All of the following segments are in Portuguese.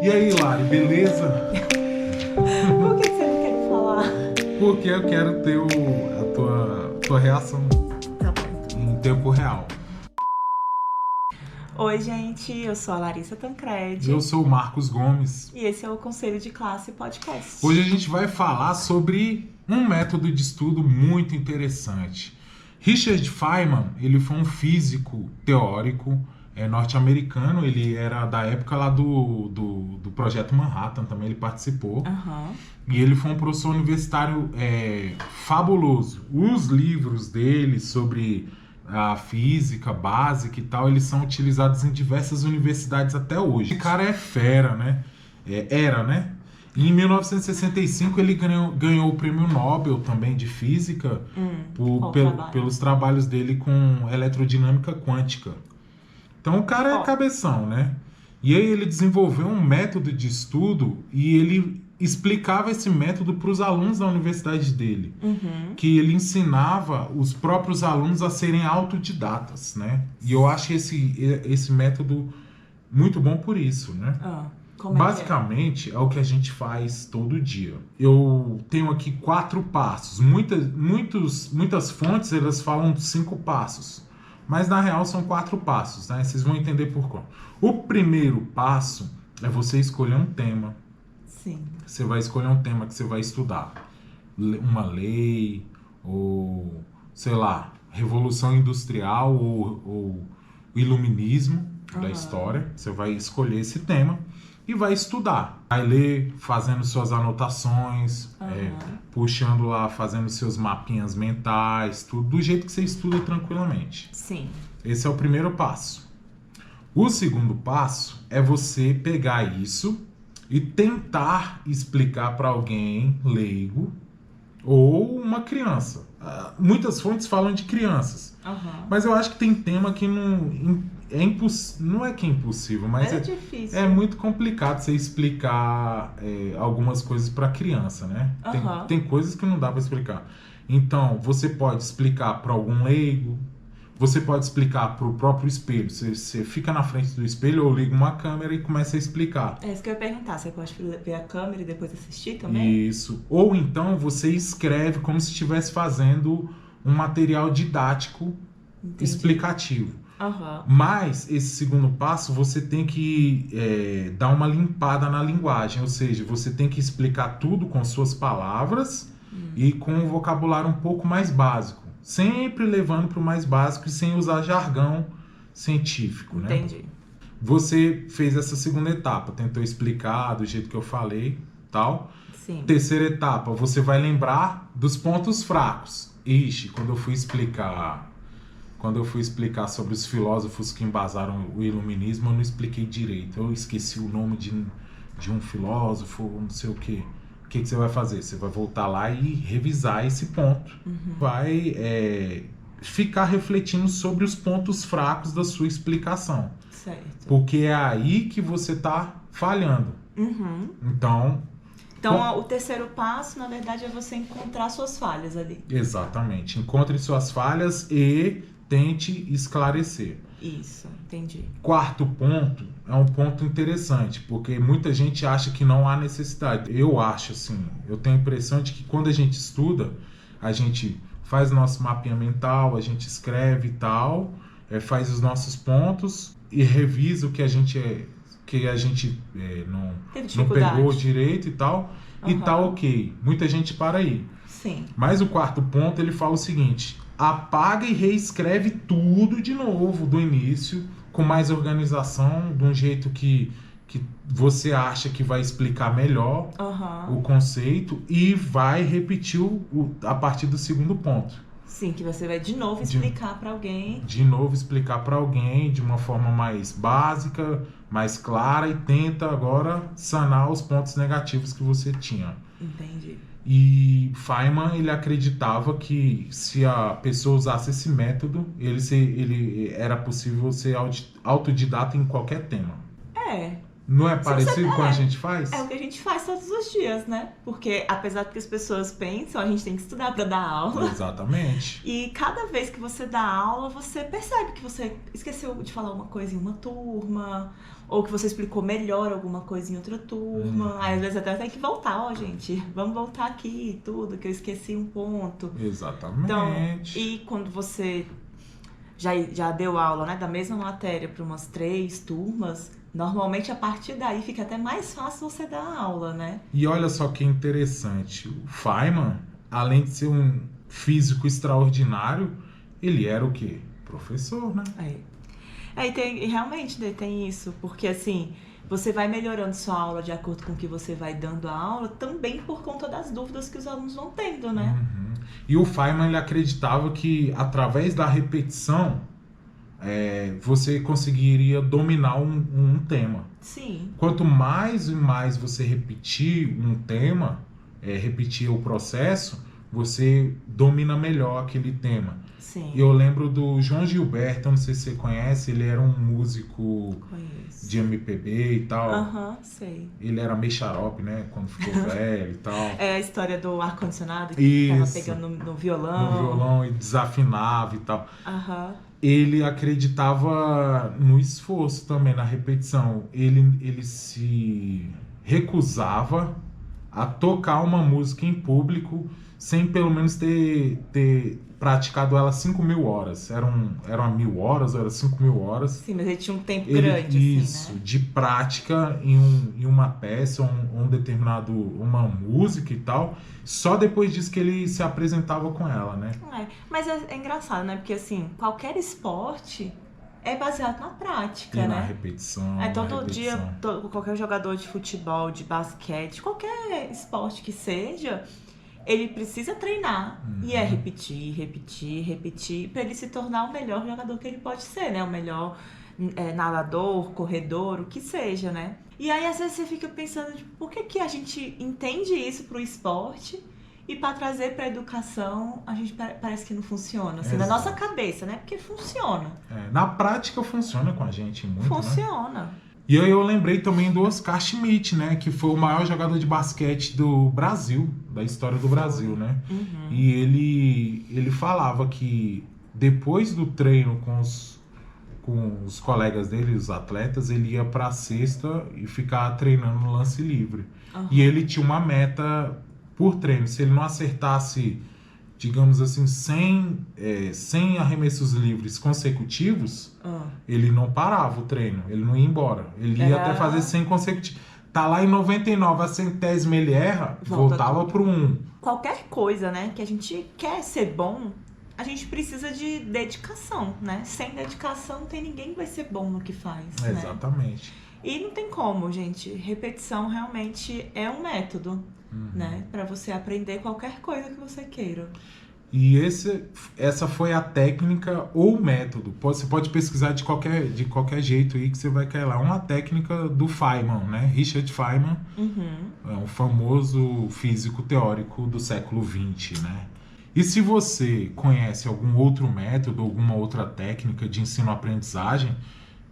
E aí, Lari, beleza? Por que você não quer me falar? Porque eu quero ter a tua reação Tá bom. em tempo real. Oi, gente, eu sou a Larissa Tancredi. Eu sou o Marcos Gomes. E esse é o Conselho de Classe Podcast. Hoje a gente vai falar sobre um método de estudo muito interessante. Richard Feynman, ele foi um físico teórico norte-americano. Ele era da época lá do Projeto Manhattan, também ele participou. Aham. E ele foi um professor universitário fabuloso. Os livros dele sobre a física básica e tal, eles são utilizados em diversas universidades até hoje. Esse cara é fera, né? Era, né? E em 1965 ele ganhou o prêmio Nobel também de física pelos trabalhos dele com eletrodinâmica quântica. Então o cara é cabeção, né? E aí ele desenvolveu um método de estudo e ele explicava esse método para os alunos da universidade dele. Que ele ensinava os próprios alunos a serem autodidatas, né? E eu acho esse método muito bom por isso, né? Basicamente, é o que a gente faz todo dia. Eu tenho aqui 4 passos. Muitas fontes, elas falam 5 passos. Mas, na real, são 4 passos, né? Vocês vão entender por quê. O primeiro passo é você escolher um tema. Sim. Você vai escolher um tema que você vai estudar. Uma lei, ou, sei lá, Revolução Industrial, ou Iluminismo da história. Você vai escolher esse tema e vai estudar. Vai ler, fazendo suas anotações, puxando lá, fazendo seus mapinhas mentais, tudo do jeito que você estuda tranquilamente. Sim. Esse é o primeiro passo. O segundo passo é você pegar isso e tentar explicar para alguém leigo ou uma criança. Muitas fontes falam de crianças, mas eu acho que tem tema que não é que é impossível, mas é difícil. É muito complicado você explicar algumas coisas para criança, né? Tem coisas que não dá para explicar. Então, você pode explicar para algum leigo, você pode explicar para o próprio espelho. Você fica na frente do espelho ou liga uma câmera e começa a explicar. É isso que eu ia perguntar. Você pode ver a câmera e depois assistir também? Isso. Ou então você escreve como se estivesse fazendo um material didático explicativo. Mas esse segundo passo você tem que dar uma limpada na linguagem, ou seja, você tem que explicar tudo com suas palavras e com um vocabulário um pouco mais básico, sempre levando para o mais básico e sem usar jargão científico, né? Entendi. Você fez essa segunda etapa, tentou explicar do jeito que eu falei, tal. Sim. Terceira etapa, você vai lembrar dos pontos fracos. Ixi, quando eu fui explicar sobre os filósofos que embasaram o iluminismo, eu não expliquei direito. Eu esqueci o nome de um filósofo, não sei o quê. O que você vai fazer? Você vai voltar lá e revisar esse ponto. Vai ficar refletindo sobre os pontos fracos da sua explicação. Certo. Porque é aí que você está falhando. Então, o terceiro passo, na verdade, é você encontrar suas falhas ali. Exatamente. Encontre suas falhas e tente esclarecer. Isso, entendi. Quarto ponto é um ponto interessante, porque muita gente acha que não há necessidade. Eu acho assim, eu tenho a impressão de que quando a gente estuda, a gente faz nosso mapinha mental, a gente escreve e tal, faz os nossos pontos e revisa o que a gente não pegou direito e tal, e tá ok. Muita gente para aí. Sim. Mas o quarto ponto, ele fala o seguinte: apaga e reescreve tudo de novo, do início, com mais organização, de um jeito que você acha que vai explicar melhor o conceito e vai repetir a partir do segundo ponto. Sim, que você vai de novo explicar para alguém. De novo explicar para alguém de uma forma mais básica, mais clara, e tenta agora sanar os pontos negativos que você tinha. Entendi. E Feynman, ele acreditava que se a pessoa usasse esse método, ele era possível ser autodidata em qualquer tema. Não é Se parecido você- com a gente faz? É o que a gente faz todos os dias, né? Porque apesar do que as pessoas pensam, a gente tem que estudar pra dar aula. Exatamente. E cada vez que você dá aula, você percebe que você esqueceu de falar uma coisa em uma turma, ou que você explicou melhor alguma coisa em outra turma. Aí às vezes até tem que voltar, ó, gente, vamos voltar aqui e tudo, que eu esqueci um ponto. Exatamente. Então, e quando você já deu aula, né, da mesma matéria para umas 3 turmas, normalmente a partir daí fica até mais fácil você dar aula, né? E olha só que interessante, o Feynman, além de ser um físico extraordinário, ele era o quê? Professor, né? E realmente tem isso, porque assim, você vai melhorando sua aula de acordo com o que você vai dando a aula, também por conta das dúvidas que os alunos vão tendo, né? Uhum. E o Feynman, ele acreditava que através da repetição, você conseguiria dominar um tema. Sim, Quanto mais e mais você repetir um tema, repetir o processo, você domina melhor aquele tema. sim, Eu lembro do João Gilberto, eu não sei se você conhece, ele era um músico conheço. de MPB e tal. Aham, sei. Ele era meio xarope, né? Quando ficou velho e tal. É a história do ar-condicionado que tava Isso. pegando no violão. No violão e desafinava e tal. Aham. Ele acreditava no esforço também, na repetição. Ele se recusava a tocar uma música em público sem pelo menos ter praticado ela 5.000 horas. Eram 1.000 horas ou era 5.000 horas. Sim, mas ele tinha um tempo grande, Isso, assim, né? de prática em uma peça, uma música e tal. Só depois disso que ele se apresentava com ela, né? Mas é engraçado, né? Porque assim, qualquer esporte é baseado na prática, E na né? repetição. Todo na dia, repetição. qualquer jogador de futebol, de basquete, qualquer esporte que seja, ele precisa treinar. E é repetir, repetir, repetir, pra ele se tornar o melhor jogador que ele pode ser, né? O melhor nadador, corredor, o que seja, né? E aí, às vezes, você fica pensando, tipo, por que a gente entende isso pro esporte e pra trazer pra educação, a gente parece que não funciona, assim, na Exato. nossa cabeça, né? Porque funciona. Na prática funciona com a gente muito, né? Funciona. E aí eu lembrei também do Oscar Schmidt, né? Que foi o maior jogador de basquete do Brasil, da história do Brasil, né? Uhum. E ele falava que depois do treino com os colegas dele, os atletas, ele ia pra cesta e ficar treinando no lance livre. Uhum. E ele tinha uma meta por treino. Se ele não acertasse, digamos assim, 100 arremessos livres consecutivos, ele não parava o treino, ele não ia embora. Ele ia até fazer 100 consecutivos. Tá lá em 99, a centésima ele erra, voltava pro 1. Qualquer coisa, né, que a gente quer ser bom, a gente precisa de dedicação, né? Sem dedicação, não tem ninguém que vai ser bom no que faz, né? Exatamente. E não tem como, gente. Repetição realmente é um método, né? Pra você aprender qualquer coisa que você queira. E essa foi a técnica ou método. Você pode pesquisar de qualquer jeito aí que você vai cair lá. Uma técnica do Feynman, né? Richard Feynman, é um famoso físico teórico do século XX, né? E se você conhece algum outro método, alguma outra técnica de ensino-aprendizagem,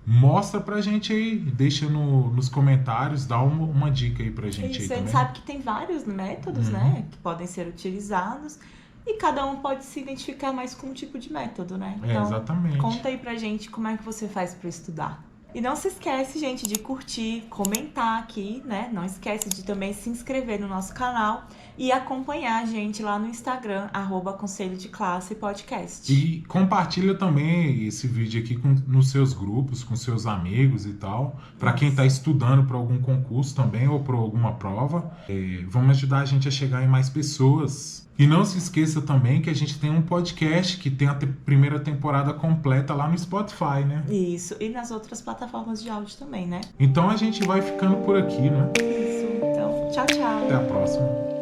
mostra pra gente aí, deixa nos comentários, dá uma dica aí pra gente aí Isso, a gente também. sabe que tem vários métodos, né, que podem ser utilizados e cada um pode se identificar mais com um tipo de método, né? Então, exatamente. conta aí pra gente como é que você faz pra estudar. E não se esquece, gente, de curtir, comentar aqui, né? Não esquece de também se inscrever no nosso canal e acompanhar a gente lá no Instagram, @Conselho de Classe Podcast. E compartilha também esse vídeo aqui nos seus grupos, com seus amigos e tal. Para quem está estudando para algum concurso também ou para alguma prova. Vamos ajudar a gente a chegar em mais pessoas. E não se esqueça também que a gente tem um podcast que tem a primeira temporada completa lá no Spotify, né? Isso, e nas outras plataformas de áudio também, né? Então a gente vai ficando por aqui, né? Isso, então, tchau, tchau. Até a próxima.